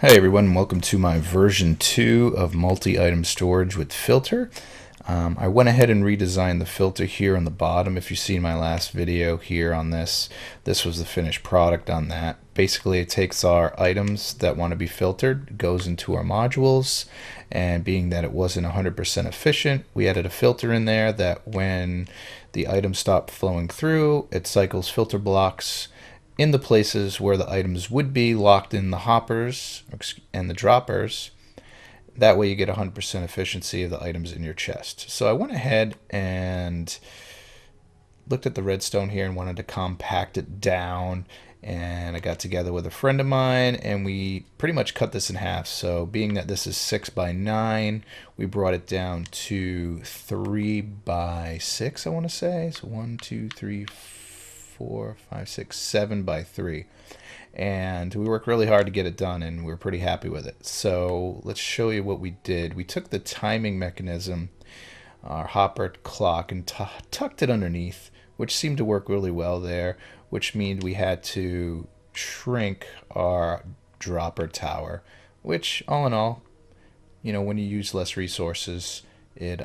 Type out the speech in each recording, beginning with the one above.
Hey everyone, welcome to my version 2 of multi-item storage with filter. I went ahead and redesigned the filter here on the bottom. If you've seen my last video here on this was the finished product on that. Basically it takes our items that want to be filtered, goes into our modules, and being that it wasn't 100% efficient, we added a filter in there that when the items stop flowing through, it cycles filter blocks in the places where the items would be locked in the hoppers and the droppers. That way you get 100% efficiency of the items in your chest. So I went ahead and looked at the redstone here and wanted to compact it down, and I got together with a friend of mine and we pretty much cut this in half. So being that this is 6 by 9, we brought it down to 3 by 6, I want to say. So 1, 2, 3, 4, 5, 6, 7 by 3. And we worked really hard to get it done and we're pretty happy with it. So let's show you what we did. We took the timing mechanism, our hopper clock, and tucked it underneath, which seemed to work really well there, which means we had to shrink our dropper tower, which all in all, when you use less resources, it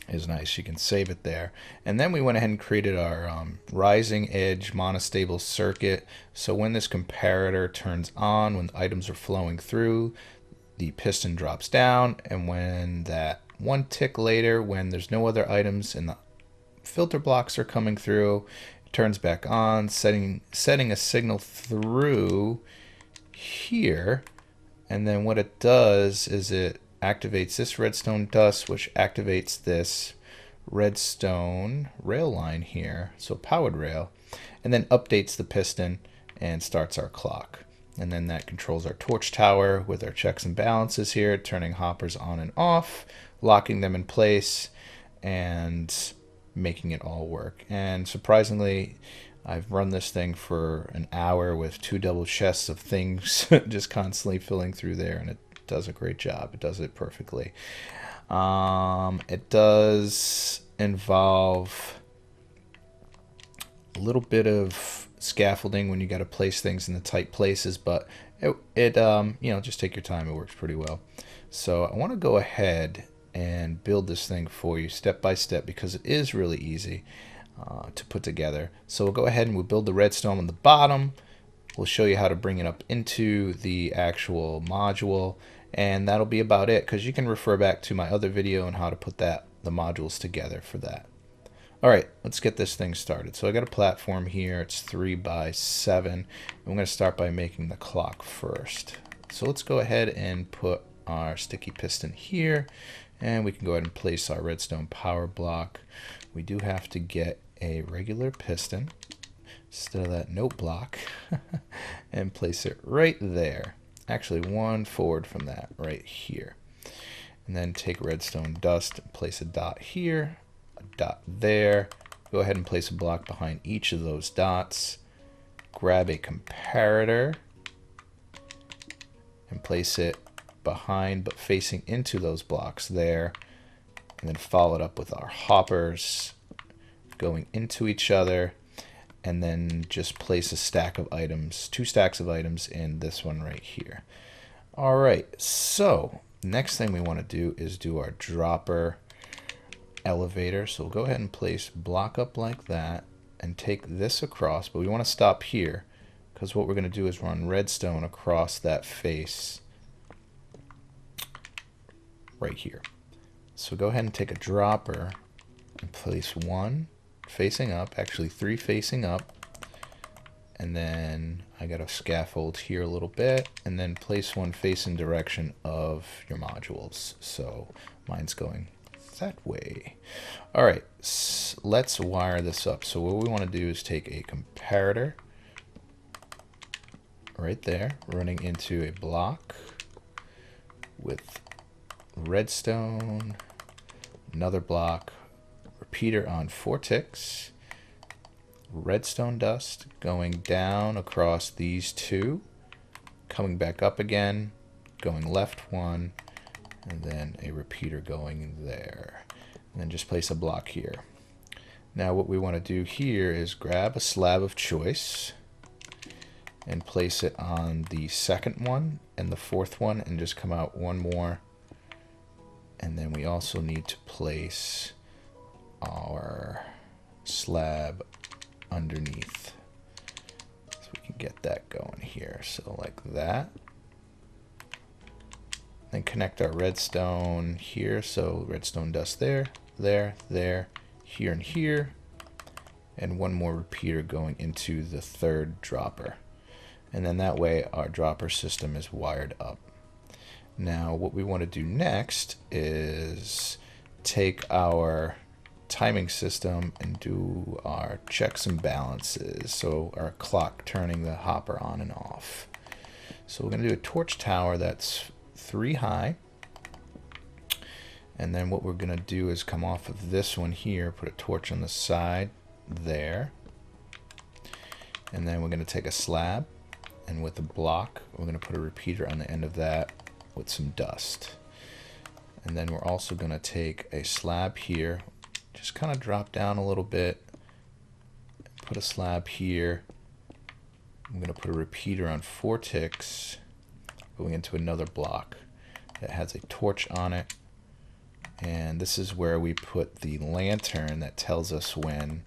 is nice. You can save it there. And then we went ahead and created our rising edge monostable circuit. So when this comparator turns on, when the items are flowing through, the piston drops down, and when that one tick later, when there's no other items and the filter blocks are coming through, it turns back on, setting a signal through here. And then what it does is it activates this redstone dust, which activates this redstone rail line here, so powered rail, and then updates the piston and starts our clock. And then that controls our torch tower with our checks and balances here, turning hoppers on and off, locking them in place, and making it all work. And surprisingly, I've run this thing for an hour with 2 double chests of things just constantly filling through there, and it does a great job. It does it perfectly. It does involve a little bit of scaffolding when you got to place things in the tight places, but it just take your time. It works pretty well. So I want to go ahead and build this thing for you step by step because it is really easy to put together. So we'll go ahead and we'll build the redstone on the bottom. We'll show you how to bring it up into the actual module, and that'll be about it, because you can refer back to my other video on how to put the modules together for that. Alright, let's get this thing started. So I got a platform here, it's 3 by 7. I'm going to start by making the clock first. So let's go ahead and put our sticky piston here, and we can go ahead and place our redstone power block. We do have to get a regular piston instead of that note block and place it right there. Actually, one forward from that right here. And then take redstone dust, place a dot here, a dot there. Go ahead and place a block behind each of those dots. Grab a comparator and place it behind but facing into those blocks there. And then follow it up with our hoppers going into each other. And then just place a stack of items, 2 stacks of items in this one right here. All right, so next thing we want to do is do our dropper elevator. So we'll go ahead and place block up like that and take this across, but we want to stop here because what we're going to do is run redstone across that face right here. So go ahead and take a dropper and place 1 facing up, actually 3 facing up, and then I got a scaffold here a little bit, and then place 1 facing direction of your modules. So mine's going that way. All right, let's wire this up. So what we want to do is take a comparator right there, running into a block with redstone, another block, repeater on 4 ticks, redstone dust going down across these 2, coming back up again, going left 1, and then a repeater going there. And then just place a block here. Now what we want to do here is grab a slab of choice and place it on the second one and the fourth one, and just come out one more. And then we also need to place our slab underneath, so we can get that going here. So like that. Then connect our redstone here, so redstone dust there, there, there, here and here, and one more repeater going into the third dropper. And then that way our dropper system is wired up. Now what we want to do next is take our timing system and do our checks and balances, so our clock turning the hopper on and off. So we're going to do a torch tower that's 3 high, and then what we're going to do is come off of this one here, put a torch on the side there, and then we're going to take a slab, and with a block we're going to put a repeater on the end of that with some dust. And then we're also going to take a slab here, just kind of drop down a little bit, put a slab here. I'm going to put a repeater on 4 ticks, going into another block that has a torch on it, and this is where we put the lantern that tells us when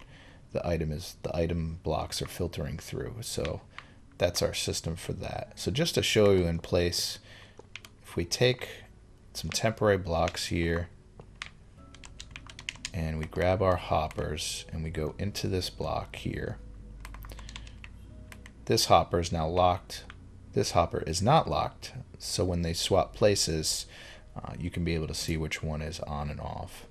the item blocks are filtering through. So that's our system for that. So just to show you in place, if we take some temporary blocks here and we grab our hoppers and we go into this block here, this hopper is now locked. This hopper is not locked, so when they swap places, you can be able to see which one is on and off.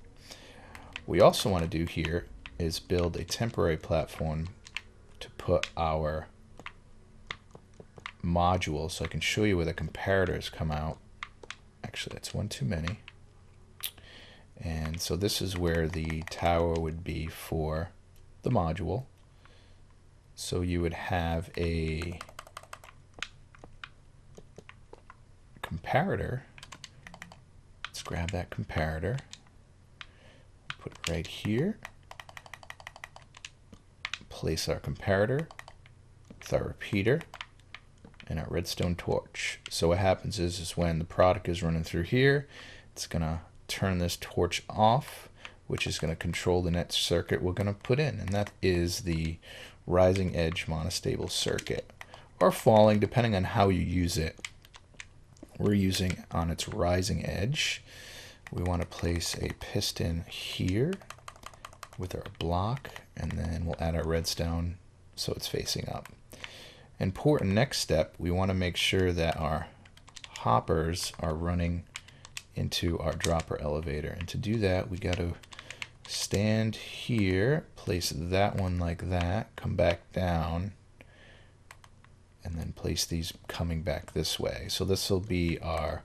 What we also want to do here is build a temporary platform to put our module, so I can show you where the comparators come out. Actually, that's one too many. And so this is where the tower would be for the module. So you would have a comparator. Let's grab that comparator, put it right here, place our comparator with our repeater and our redstone torch. So what happens is when the product is running through here, it's gonna turn this torch off, which is going to control the next circuit we're going to put in, and that is the rising edge monostable circuit, or falling, depending on how you use it. We're using on its rising edge. We want to place a piston here with our block, and then we'll add our redstone so it's facing up. Important next step, we want to make sure that our hoppers are running into our dropper elevator, and to do that we got to stand here, place that one like that, come back down, and then place these coming back this way. So this will be our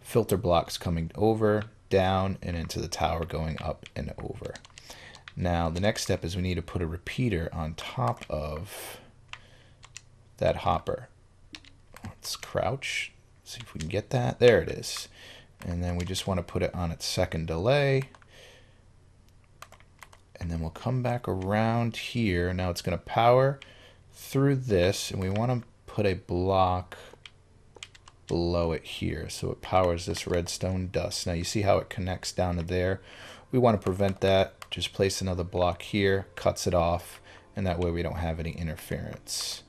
filter blocks coming over, down, and into the tower going up and over. Now the next step is we need to put a repeater on top of that hopper. Let's crouch, see if we can get that. There it is. And then we just want to put it on its second delay. And then we'll come back around here. Now it's going to power through this, and we want to put a block below it here so it powers this redstone dust. Now you see how it connects down to there. We want to prevent that. Just place another block here, cuts it off, and that way we don't have any interference.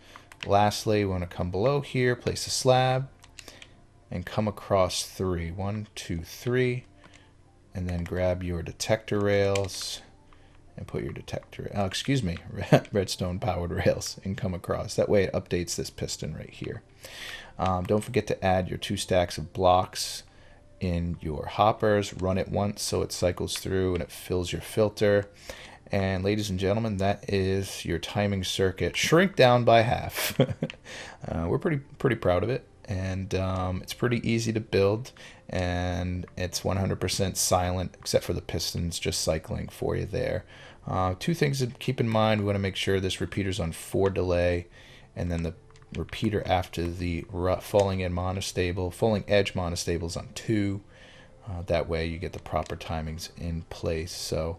Lastly, we want to come below here, place a slab, and come across 3. 1, 2, 3, and then grab your detector rails and put your detector, redstone powered rails, and come across. That way it updates this piston right here. Don't forget to add your 2 stacks of blocks in your hoppers. Run it once so it cycles through and it fills your filter. And ladies and gentlemen, that is your timing circuit shrink down by half. We're pretty proud of it, and it's pretty easy to build, and it's 100% silent except for the pistons just cycling for you there. 2 things to keep in mind: we want to make sure this repeater's on 4 delay, and then the repeater after the falling edge monostable is on 2. That way you get the proper timings in place. So,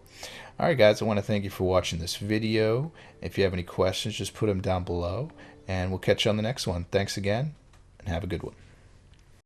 all right, guys, I want to thank you for watching this video. If you have any questions, just put them down below, and we'll catch you on the next one. Thanks again, and have a good one.